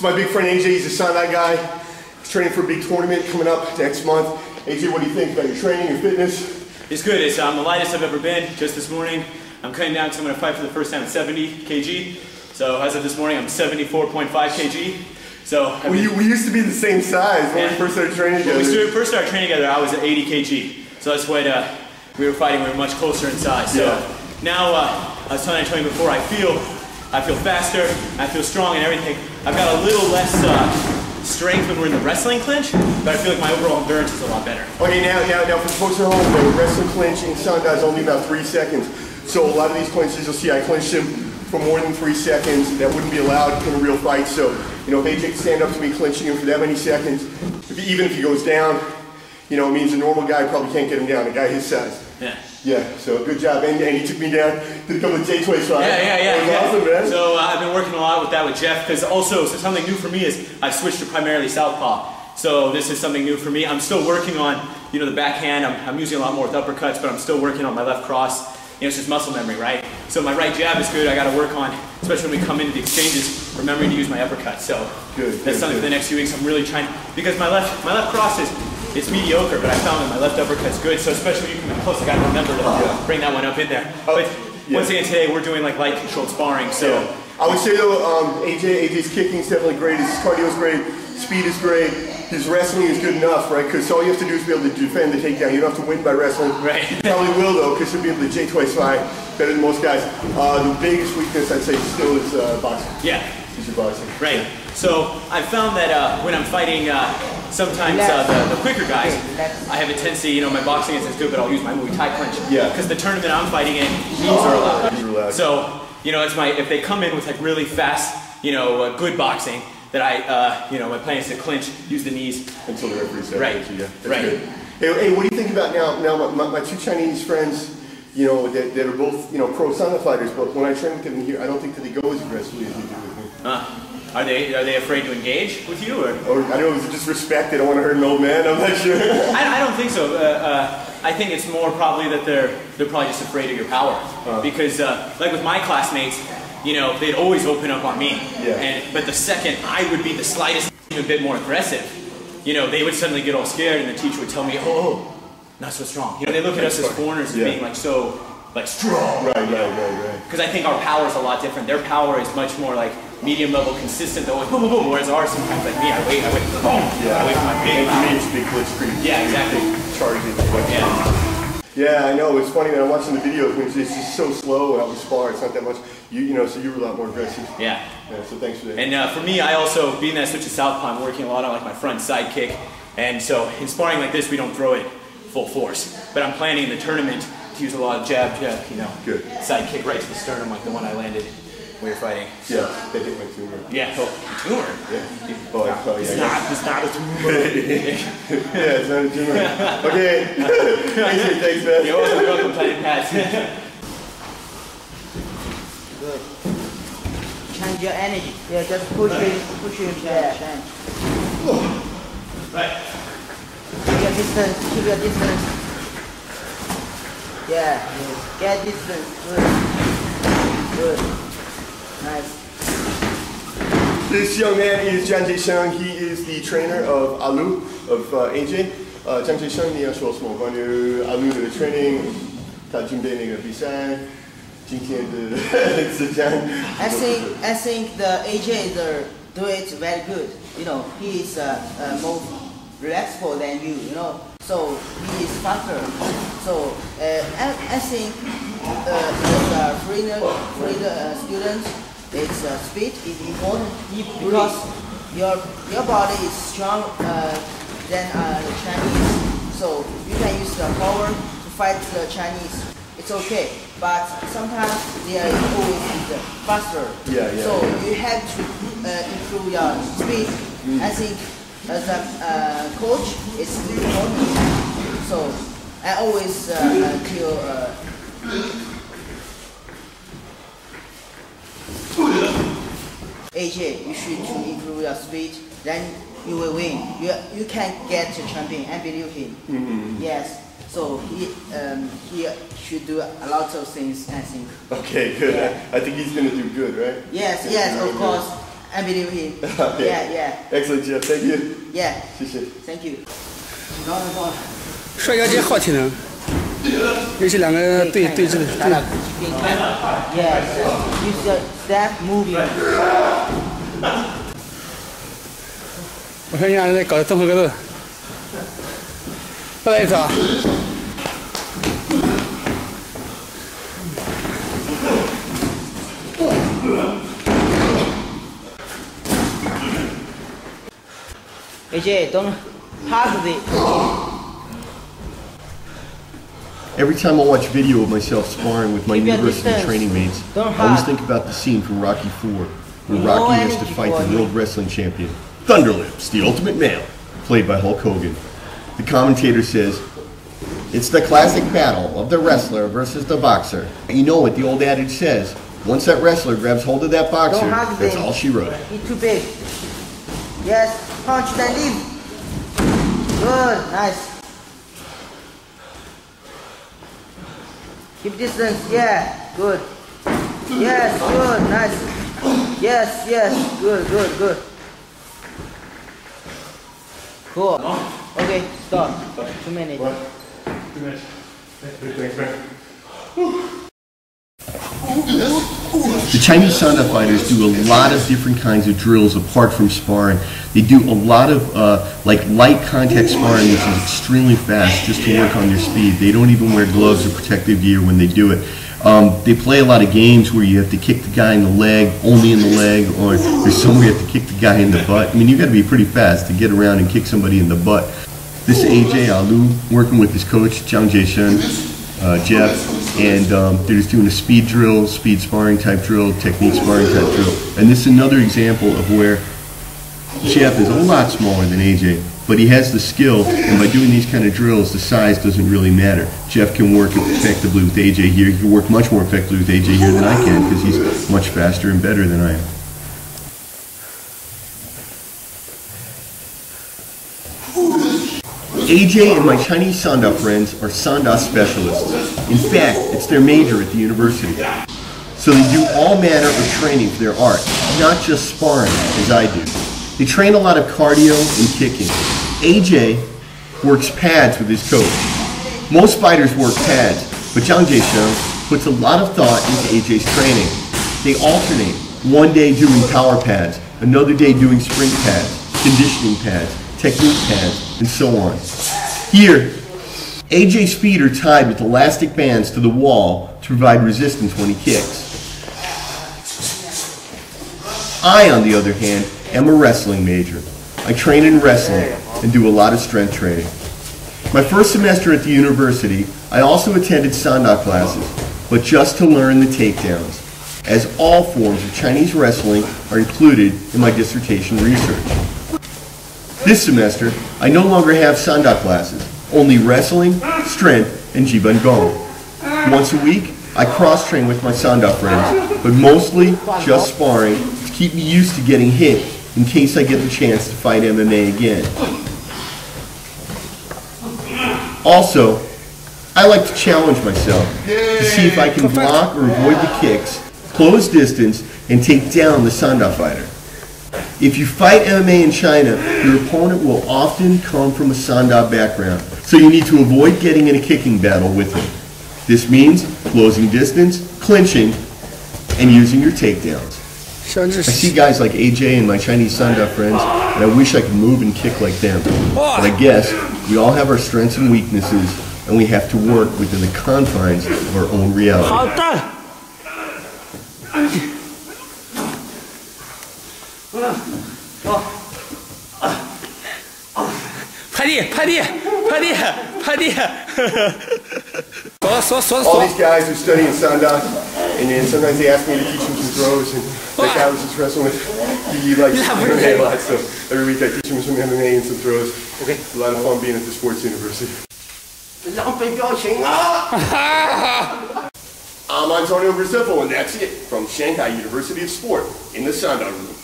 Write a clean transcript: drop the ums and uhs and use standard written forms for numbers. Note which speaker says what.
Speaker 1: So my big friend AJ, he's a Shanghai guy. He's training for a big tournament coming up next month. AJ, what do you think about your training, your fitness?
Speaker 2: It's good. It's the lightest I've ever been. Just this morning, I'm cutting down because I'm going to fight for the first time at 70 kg. So as of this morning, I'm 74.5 kg. So
Speaker 1: we used to be the same size when we first started training together.
Speaker 2: When we first started training together, I was at 80 kg. So that's what we were fighting. We were much closer in size. So now, I was telling you before, I feel faster, I feel strong and everything. I've got a little less strength when we're in the wrestling clinch, but I feel like my overall endurance is a lot better. Okay, now for folks at home, the wrestling clinch in Shanghai is only about 3 seconds. So a lot of these clinches, you'll see I clinched him for more than 3 seconds. That wouldn't be allowed in a real fight. So, you know, if AJ can stand up to me clinching him for that many seconds, even if he goes down, you know, it means a normal guy probably can't get him down, a guy his size. Yeah, so good job. And he took me down, did a couple of jiao, right? Yeah.
Speaker 1: Awesome, man.
Speaker 2: So I've been working a lot with that with Jeff, because also something new for me is I've switched to primarily southpaw. So this is something new for me. I'm still working on, you know, the backhand. I'm using a lot more with uppercuts, but I'm still working on my left cross. You know, it's just muscle memory, right? So my right jab is good. I got to work on, especially when we come into the exchanges, remembering to use my uppercut. So that's something for the next few weeks. I'm really trying, because my left cross it's mediocre, but I found that my left uppercut's good. So especially when you come in close, I got to remember to bring that one up in there. But once again today, we're doing like light controlled sparring. So
Speaker 1: I would say though, AJ's kicking is definitely great. His cardio is great. Speed is great. His wrestling is good enough, right? Because all you have to do is be able to defend the takedown. You don't have to win by wrestling.
Speaker 2: Right.
Speaker 1: You probably will though, because he'll be able to jiao fight better than most guys. The biggest weakness I'd say still is boxing.
Speaker 2: Yeah.
Speaker 1: Is your boxing.
Speaker 2: Right. So I found that when I'm fighting sometimes the quicker guys, I have a tendency, you know, my boxing isn't as good, but I'll use my Muay Thai clinch. Yeah. Because the tournament I'm fighting in, knees are allowed. So, you know, it's if they come in with like really fast, you know, good boxing, that I, you know, my plan is to clinch, use the knees.
Speaker 1: Until the referee says.
Speaker 2: Right.
Speaker 1: That's good. Hey, what do you think about now my two Chinese friends, you know, that are both, you know, pro Sanda fighters, but when I train with them here, I don't think that they go as aggressively as they do with me.
Speaker 2: Are they afraid to engage with you, or
Speaker 1: I don't know, is it just respect? They don't want to hurt an old man. I'm not sure.
Speaker 2: I don't think so. I think it's more probably that they're probably just afraid of your power, because like with my classmates, you know, they'd always open up on me. But the second I would be the slightest even bit more aggressive, you know, they would suddenly get all scared, and the teacher would tell me, "Oh, not so strong." You know, they look at us as foreigners as being like so strong. Right. Because I think our power is a lot different. Their power is much more like medium level, consistent, though, boom, boom, boom. Whereas ours, sometimes like me, I wait, boom. I wait for my big power.
Speaker 1: It's big blitzkrieg.
Speaker 2: Yeah, exactly.
Speaker 1: Charging. Yeah, I know. It's funny when I'm watching the videos when it's just so slow and how we spar. It's not that much. You know, so you were a lot more aggressive.
Speaker 2: Yeah.
Speaker 1: So thanks for that.
Speaker 2: And for me, I also, being that I switched to southpaw, I'm working a lot on like my front side kick. And so in sparring like this, we don't throw it full force. But I'm planning in the tournament to use a lot of jab, you know, side kick right to the sternum, like the one I landed when we were fighting.
Speaker 1: Yeah, that hit my tumor.
Speaker 2: Yeah, tumor?
Speaker 1: Yeah.
Speaker 2: It's not a tumor.
Speaker 1: Yeah, it's not a tumor. Okay. Thanks, man.
Speaker 2: You're welcome, Planet Pads.
Speaker 3: Good. Change your energy. Yeah, just push it there. Then.
Speaker 2: Right.
Speaker 3: Keep your distance. Yeah, get distance. Good. Nice.
Speaker 1: This young man is Zhang Jiesheng. He is the trainer of Alu, of AJ. Zhang Jiesheng, 你要说什么关于 Alu 的 training？ 他准备那个比赛，今天的时间。
Speaker 3: I think the AJ do it very good. You know, he is more relaxed than you. You know, so he is faster. So I think as a foreigner student, its speed is important because your body is strong than the Chinese. So you can use the power to fight the Chinese. It's okay, but sometimes they are always faster. So you have to improve your speed. I think as a coach, it's important. So I always tell AJ, you should improve your speed. Then you will win. You can get the champion. I believe him. Yes. So he should do a lot of things, I think.
Speaker 1: Okay, good. I think he's going to do good, right?
Speaker 3: Yes, of course. I believe him.
Speaker 1: Okay.
Speaker 3: Yeah.
Speaker 1: Excellent, Jeff. Thank you.
Speaker 3: Yeah.
Speaker 1: 谢谢。
Speaker 3: Thank you. No.
Speaker 4: 摔跤界好体能，尤其两个对峙的。
Speaker 3: Yes. You step moving.
Speaker 4: 我看你俩在搞综合格斗，再来一次啊！
Speaker 3: AJ, don't hug it.
Speaker 1: Every time I watch video of myself sparring with my
Speaker 3: Keep your
Speaker 1: university
Speaker 3: distance.
Speaker 1: training mates,
Speaker 3: Don't
Speaker 1: I always
Speaker 3: hug.
Speaker 1: think about the scene from Rocky IV, where
Speaker 3: No
Speaker 1: Rocky has to
Speaker 3: energy
Speaker 1: fight
Speaker 3: for
Speaker 1: the
Speaker 3: you.
Speaker 1: world wrestling champion, Thunderlips, the ultimate male, played by Hulk Hogan. The commentator says, "It's the classic battle of the wrestler versus the boxer." You know what the old adage says, once that wrestler grabs hold of that boxer,
Speaker 3: Don't hug
Speaker 1: that's
Speaker 3: them.
Speaker 1: all she wrote.
Speaker 3: He's too big. Yes, punch then leave. Good, nice. Keep distance, yeah, good. Yes, good, nice. Yes, good. Cool. Okay, stop. 2 minutes.
Speaker 1: What? 2 minutes. Thanks, man. The Chinese Sanda fighters do a lot of different kinds of drills apart from sparring. They do a lot of like light contact sparring, which is extremely fast, just to work on their speed. They don't even wear gloves or protective gear when they do it. They play a lot of games where you have to kick the guy in the leg, only in the leg, or there's somewhere you have to kick the guy in the butt. I mean, you got to be pretty fast to get around and kick somebody in the butt. This is AJ Alu working with his coach, Jiang Jae-shun, Jeff, and they're just doing a speed drill, speed sparring type drill, technique sparring type drill. And this is another example of where Jeff is a lot smaller than AJ, but he has the skill, and by doing these kind of drills, the size doesn't really matter. Jeff can work effectively with AJ here. He can work much more effectively with AJ here than I can because he's much faster and better than I am. AJ and my Chinese Sanda friends are Sanda specialists. In fact, it's their major at the university. So they do all manner of training for their art, not just sparring, as I do. They train a lot of cardio and kicking. AJ works pads with his coach. Most fighters work pads, but Jiang Jae-shun puts a lot of thought into AJ's training. They alternate, one day doing power pads, another day doing sprint pads, conditioning pads, technique pads, and so on. Here, AJ's feet are tied with elastic bands to the wall to provide resistance when he kicks. I, on the other hand, am a wrestling major. I train in wrestling and do a lot of strength training. My first semester at the university, I also attended Sanda classes, but just to learn the takedowns, as all forms of Chinese wrestling are included in my dissertation research. This semester, I no longer have Sanda classes, only wrestling, strength, and Jiban Gong. Once a week, I cross-train with my Sanda friends, but mostly just sparring to keep me used to getting hit in case I get the chance to fight MMA again. Also, I like to challenge myself to see if I can block or avoid the kicks, close distance, and take down the Sanda fighter. If you fight MMA in China, your opponent will often come from a Sanda background, so you need to avoid getting in a kicking battle with him. This means closing distance, clinching, and using your takedowns. I see guys like AJ and my Chinese Sanda friends, and I wish I could move and kick like them. But I guess we all have our strengths and weaknesses, and we have to work within the confines of our own reality.
Speaker 4: 拍地！
Speaker 1: All these guys are studying Sanda, and then sometimes they ask me to teach them some throws, and that guy I was just wrestling with, he likes MMA a lot, so every week I teach him some MMA and some throws. Okay. It's a lot of fun being at the sports university. I'm Antonio Graceffo, and that's it from Shanghai University of Sport in the Sanda room.